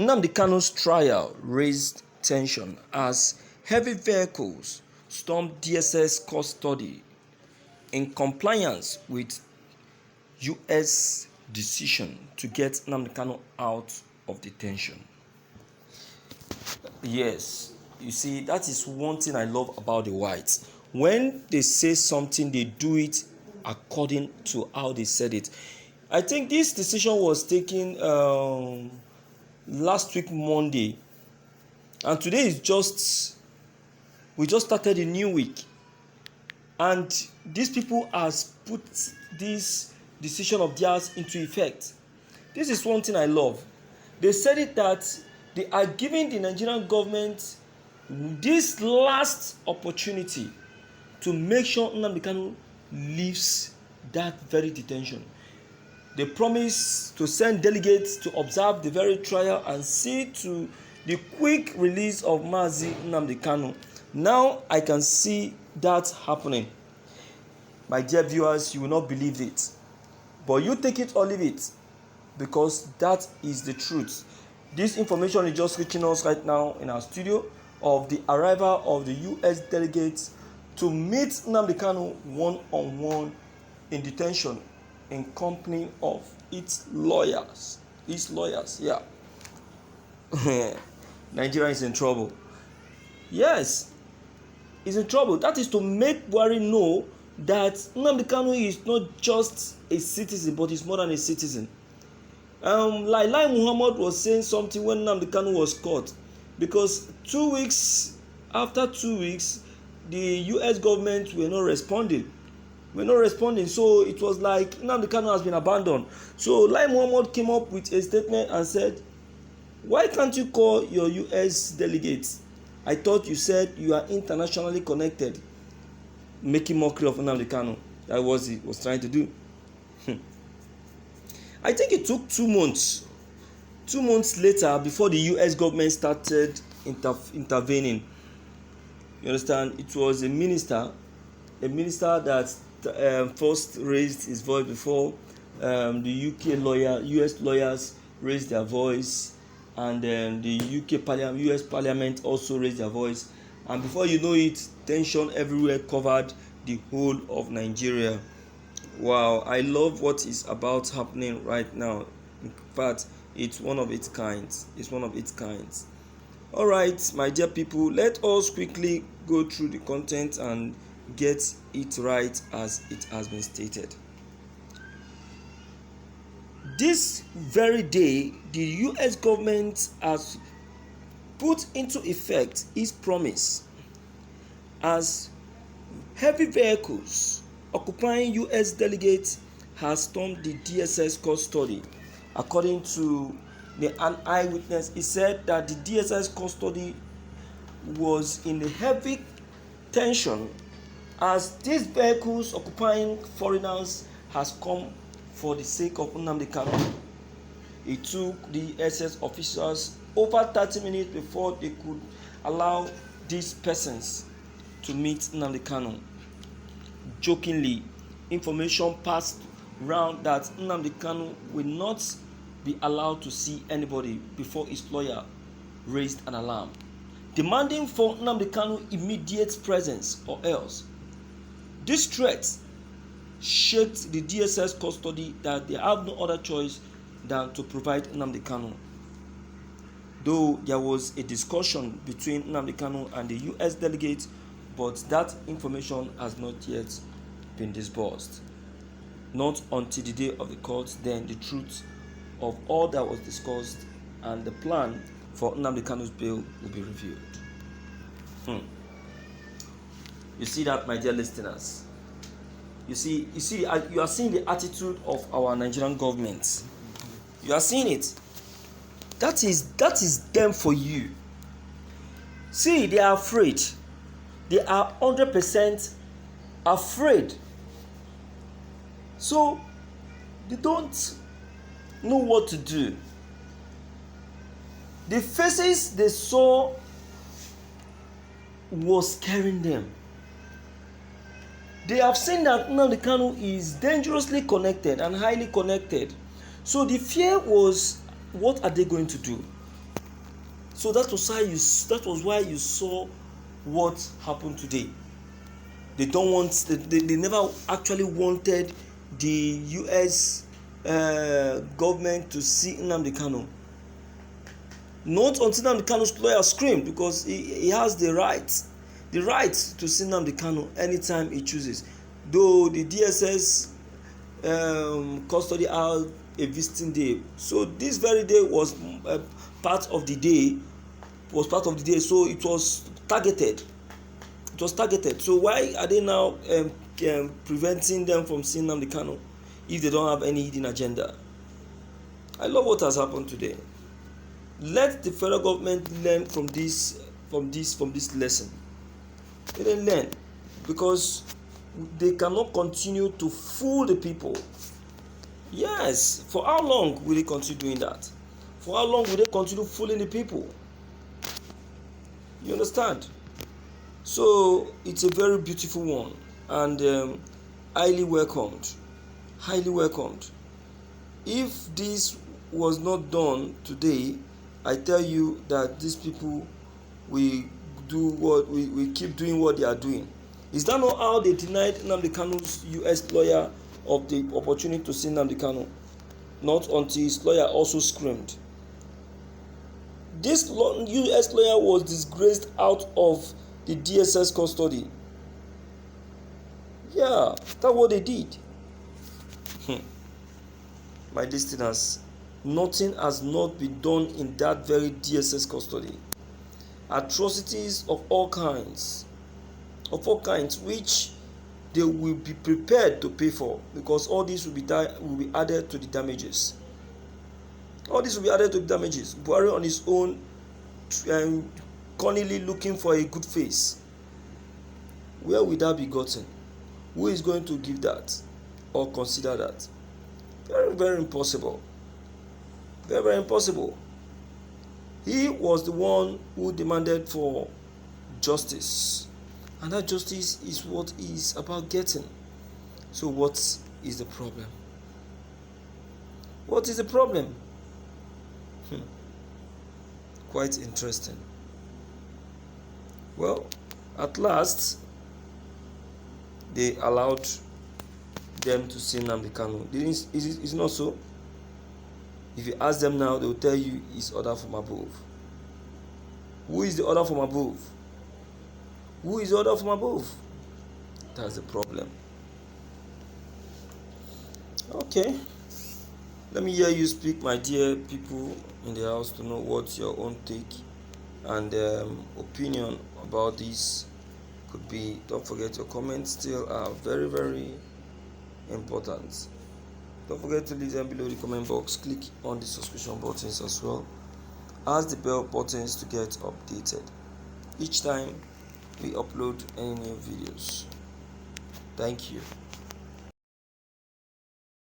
Nnamdi Kanu's trial raised tension as heavy vehicles stormed DSS custody in compliance with U.S. decision to get Nnamdi Kanu out of detention. Yes, you see, that is one thing I love about the whites. When they say something, they do it according to how they said it. I think this decision was taken last week Monday, and today is we just started a new week, and these people has put this decision of theirs into effect. This is one thing I love. They said it that they are giving the Nigerian government this last opportunity to make sure Nnamdi Kanu leaves that very detention. They promise to send delegates to observe the very trial and see to the quick release of Mazi Nnamdi Kanu. Now I can see that happening. My dear viewers, you will not believe it, but you take it or leave it, because that is the truth. This information is just reaching us right now in our studio of the arrival of the U.S. delegates to meet Nnamdi Kanu one-on-one in detention in company of its lawyers. Yeah. Nigeria is in trouble. Yes, is in trouble. That is to make Buhari know that Nnamdi Kanu is not just a citizen, but is more than a citizen. Like Muhammad was saying something when Nnamdi Kanu was caught, because 2 weeks after 2 weeks, the U.S. government were not responding. So it was like Nnamdi Kanu has been abandoned. So Lai Muhammad came up with a statement and said, "Why can't you call your U.S. delegates? I thought you said you are internationally connected," making mockery of Nnamdi Kanu. That was he was trying to do. I think it took 2 months. 2 months later, before the U.S. government started intervening. You understand? It was a minister that first raised his voice before the U.S. lawyers raised their voice, and then the U.S. Parliament also raised their voice, and before you know it, tension everywhere covered the whole of Nigeria. Wow, I love what is about happening right now. In fact, it's one of its kinds. All right, my dear people, let us quickly go through the content and get it right as it has been stated. This very day, the U.S. government has put into effect its promise as heavy vehicles occupying U.S. delegates has stormed the DSS custody. According to an eyewitness, he said that the DSS custody was in a heavy tension as these vehicles occupying foreigners has come for the sake of Nnamdi Kanu. It took the SS officers over 30 minutes before they could allow these persons to meet Nnamdi Kanu. Jokingly, information passed round that Nnamdi Kanu will not be allowed to see anybody before his lawyer raised an alarm, demanding for Nnamdi Kanu immediate presence or else. This threat shook the DSS custody that they have no other choice than to provide Nnamdi Kanu. Though there was a discussion between Nnamdi Kanu and the U.S. delegate, but that information has not yet been disbursed. Not until the day of the court, then the truth of all that was discussed and the plan for Nnamdi Kanu's bail will be revealed. You see that, my dear listeners? You are seeing the attitude of our Nigerian government. You are seeing it. That is them for you. See, they are afraid. They are 100% afraid. So they don't know what to do. The faces they saw was scaring them. They have seen that Nnamdi Kanu is dangerously connected and highly connected. So the fear was, what are they going to do? So that was why you saw what happened today. They don't want. They never actually wanted the U.S. Government to see Nnamdi Kanu. Not until Nnamdi Kanu's lawyer screamed, because he has the right to see Nnamdi Kanu anytime he chooses. Though the DSS custody had a visiting day, so this very day was part of the day. So it was targeted. So why are they now preventing them from seeing Nnamdi Kanu if they don't have any hidden agenda? I love what has happened today. Let the federal government learn from this lesson. They didn't learn, because they cannot continue to fool the people. Yes, for how long will they continue doing that? For how long will they continue fooling the people? You understand? So it's a very beautiful one, and highly welcomed. If this was not done today, I tell you that these people will keep doing what they are doing. Is that not how they denied Nnamdi Kanu's U.S. lawyer of the opportunity to see Nnamdi Kanu? Not until his lawyer also screamed. This U.S. lawyer was disgraced out of the DSS custody. Yeah, that's what they did. My listeners, nothing has not been done in that very DSS custody. Atrocities of all kinds, which they will be prepared to pay for, because all this will be added to the damages. Buhari on his own, cunningly looking for a good face. Where will that be gotten? Who is going to give that or consider that? Very, very impossible. Very, very impossible. He was the one who demanded for justice, and that justice is what he's about getting. So what is the problem? What is the problem? Quite interesting. Well, at last, they allowed them to see Nnamdi Kanu. Is it not so? If you ask them now, they will tell you it's order from above. Who is the order from above? That's the problem. Okay. Let me hear you speak, my dear people in the house, to know what's your own take and opinion about this could be. Don't forget, your comments still are very, very important. Don't forget to leave them below the comment box. Click on the subscription buttons as well as the bell buttons to get updated each time we upload any new videos. Thank you.